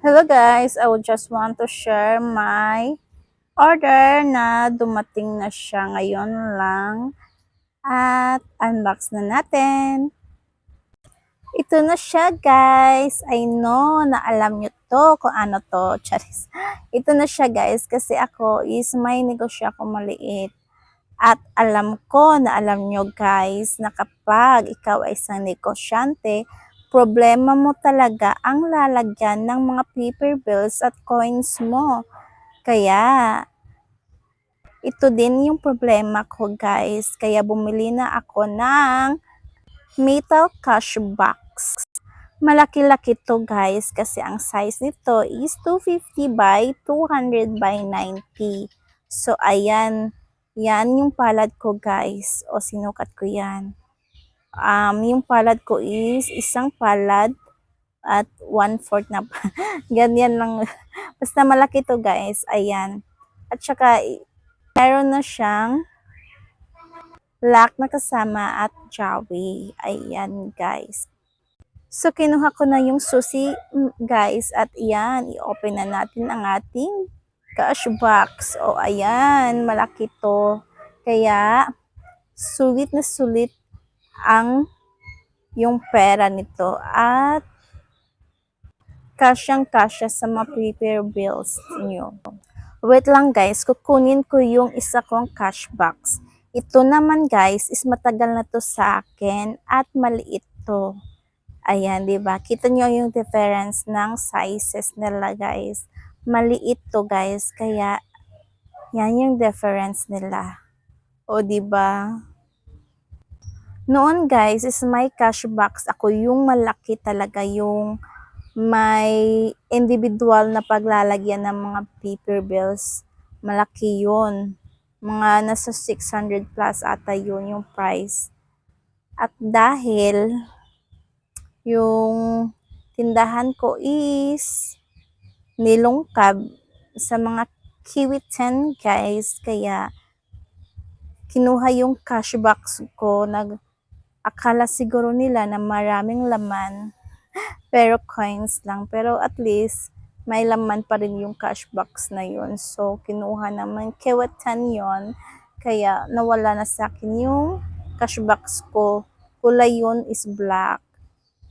Hello guys, I would just want to share my order na dumating na siya ngayon lang at unbox na natin. Ito na siya guys. I know na alam nyo to kung ano to. Charis. Ito na siya guys kasi ako is may negosyo ako maliit. At alam ko na alam nyo guys na kapag ikaw ay isang negosyante, problema mo talaga ang lalagyan ng mga paper bills at coins mo. Kaya, ito din yung problema ko guys. Kaya bumili na ako ng metal cash box. Malaki-laki to guys kasi ang size nito is 250 by 200 by 90. So, ayan. Yan yung palad ko guys. O sinukat ko yan. Yung palad ko is isang palad at 1/4 na ganyan lang. Basta malaki to guys. Ayan. At saka meron na siyang lock na kasama at jawi. Ayan guys. So kinuha ko na yung susi guys at iyan, i-open na natin ang ating cash box. O ayan, malaki to. Kaya sulit na sulit ang yung pera nito at kasyang-kasya sa mga prepare bills niyo. Wait lang guys, kukunin ko yung isa kong cash box. Ito naman guys is matagal na to sa akin at maliit to. Ayan, 'di ba? Kita niyo yung difference ng sizes nila guys. Maliit to guys, kaya yan yung difference nila. O 'di ba? Noon guys is my cash box. Ako yung malaki talaga, yung may individual na paglalagyan ng mga paper bills. Malaki yun. Mga nasa 600 plus ata yun yung price. At dahil yung tindahan ko is nilungkab sa mga kiwitan guys, kaya kinuha yung cash box ko. Akala siguro nila na maraming laman pero coins lang, pero at least may laman pa rin yung cash box na yun. So kinuha naman kiwitan yon, kaya nawala na sa akin yung cash box ko. Kulay yun is black.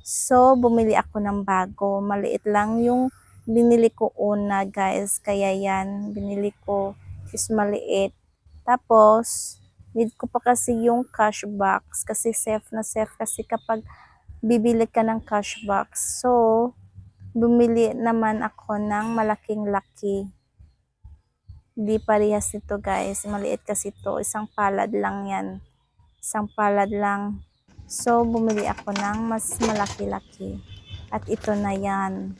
So bumili ako ng bago. Maliit lang yung binili ko una guys, kaya yan binili ko is maliit. Tapos need ko pa kasi yung cash box kasi safe na safe kasi kapag bibili ka ng cash box. So bumili naman ako ng malaking laki. Di parehas nito guys, maliit kasi to, isang palad lang yan, isang palad lang. So bumili ako ng mas malaki-laki at ito na yan.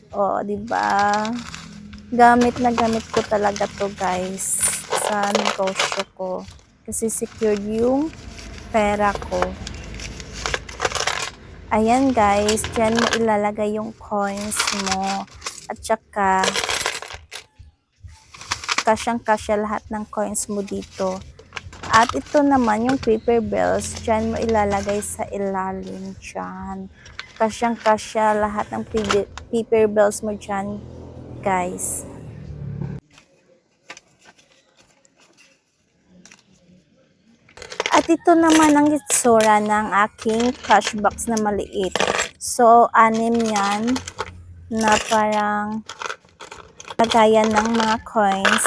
O, di ba? Gamit na gamit ko talaga to guys sa negosyo ko kasi secured yung pera ko. Ayan guys, dyan mo ilalagay yung coins mo at saka kasyang-kasya lahat ng coins mo dito. At ito naman yung paper bills, dyan mo ilalagay sa ilalim dyan. Kasyang-kasya lahat ng paper bills mo dyan, guys. At ito naman ang itsura ng aking cash box na maliit. So, 6 yan na parang lagayan ng mga coins.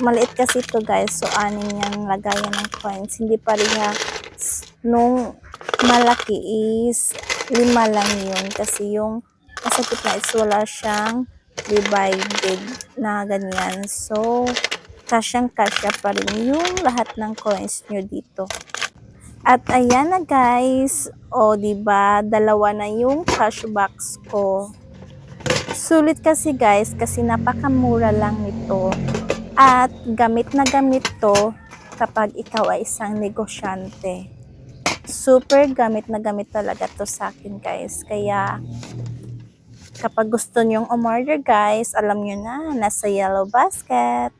Maliit kasi ito guys, so 6 yung lagayan ng coins. Hindi parehas nung malaki is 5 lang yun kasi yung nasa gitna is wala siyang divided na ganyan. So kasyang-kasya pa rin yung lahat ng coins nyo dito. At ayan na guys, o diba, dalawa na yung cash box ko. Sulit kasi guys, kasi napakamura lang nito. At gamit na gamit to kapag ikaw ay isang negosyante. Super gamit na gamit talaga to sa akin guys. Kaya kapag gusto nyong umorder guys, alam nyo na, nasa Yellow Basket.